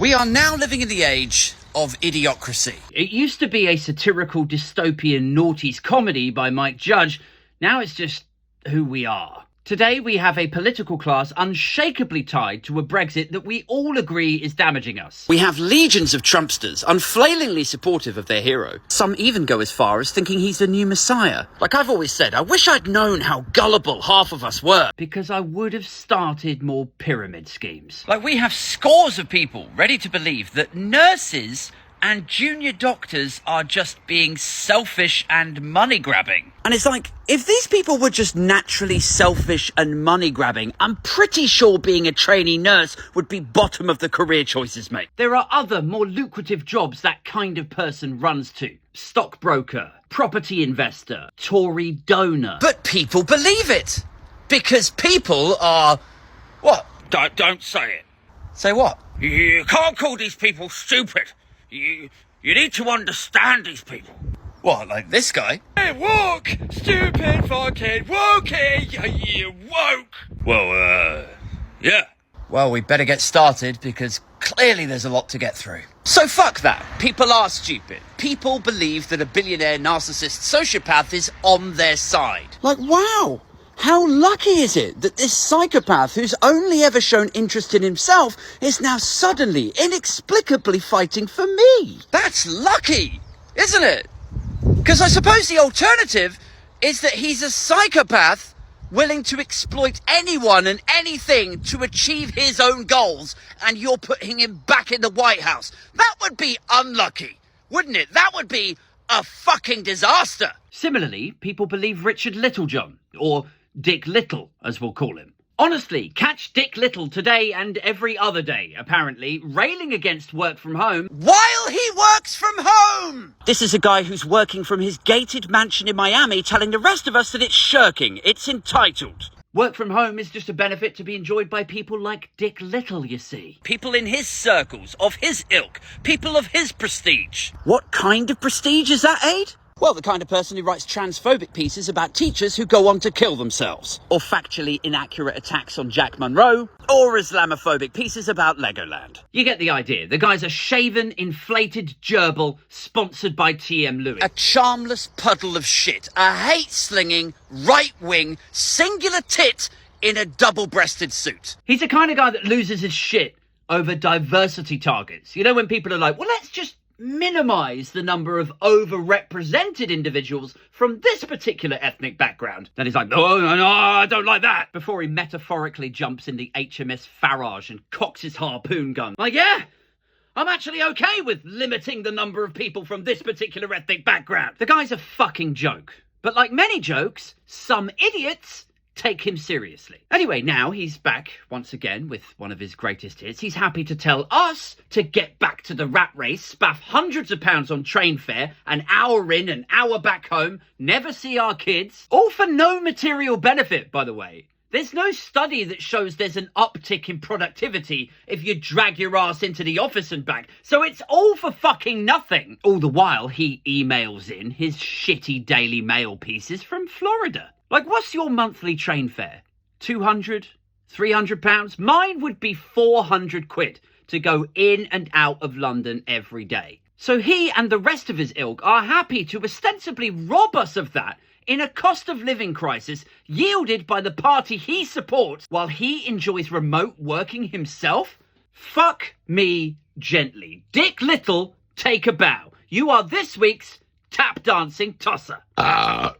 We are now living in the age of idiocracy. It used to be a satirical dystopian noughties comedy by Mike Judge. Now it's just who we are. Today we have a political class unshakably tied to a Brexit that we all agree is damaging us. We have legions of Trumpsters, unflailingly supportive of their hero. Some even go as far as thinking he's the new messiah. Like I've always said, I wish I'd known how gullible half of us were. Because I would have started more pyramid schemes. Like we have scores of people ready to believe that nurses and junior doctors are just being selfish and money-grabbing. And it's like, if these people were just naturally selfish and money-grabbing, I'm pretty sure being a trainee nurse would be bottom of the career choices, mate. There are other, more lucrative jobs that kind of person runs to. Stockbroker, property investor, Tory donor. But people believe it. Because people are... What? Don't say it. Say what? You can't call these people stupid. You need to understand these people. What, like this guy? Hey, woke! Stupid fucking wokey! You woke! Well, yeah. Well, we better get started because clearly there's a lot to get through. So fuck that. People are stupid. People believe that a billionaire narcissist sociopath is on their side. Like, wow! How lucky is it that this psychopath who's only ever shown interest in himself is now suddenly, inexplicably fighting for me? That's lucky, isn't it? Because I suppose the alternative is that he's a psychopath willing to exploit anyone and anything to achieve his own goals, and you're putting him back in the White House. That would be unlucky, wouldn't it? That would be a fucking disaster. Similarly, people believe Richard Littlejohn, or Dick Little, as we'll call him. Honestly, catch Dick Little today and every other day, apparently, railing against work from home while he works from home! This is a guy who's working from his gated mansion in Miami telling the rest of us that it's shirking, it's entitled. Work from home is just a benefit to be enjoyed by people like Dick Little, you see. People in his circles, of his ilk, people of his prestige. What kind of prestige is that, Aid? Well, the kind of person who writes transphobic pieces about teachers who go on to kill themselves. Or factually inaccurate attacks on Jack Monroe. Or Islamophobic pieces about Legoland. You get the idea. The guy's a shaven, inflated gerbil sponsored by T.M. Lewis. A charmless puddle of shit. A hate-slinging, right-wing, singular tit in a double-breasted suit. He's the kind of guy that loses his shit over diversity targets. You know, when people are like, well, let's just minimise the number of overrepresented individuals from this particular ethnic background. Then he's like, no, I don't like that, before he metaphorically jumps in the HMS Farage and cocks his harpoon gun. Like, yeah, I'm actually okay with limiting the number of people from this particular ethnic background. The guy's a fucking joke. But like many jokes, some idiots take him seriously. Anyway, now he's back once again with one of his greatest hits. He's happy to tell us to get back to the rat race, spaff hundreds of pounds on train fare, an hour in, an hour back home, never see our kids. All for no material benefit, by the way. There's no study that shows there's an uptick in productivity if you drag your ass into the office and back. So it's all for fucking nothing. All the while, he emails in his shitty Daily Mail pieces from Florida. Like, what's your monthly train fare? 200? 300 pounds? Mine would be 400 quid to go in and out of London every day. So he and the rest of his ilk are happy to ostensibly rob us of that in a cost of living crisis yielded by the party he supports while he enjoys remote working himself? Fuck me gently. Dick Little, take a bow. You are this week's tap dancing tosser.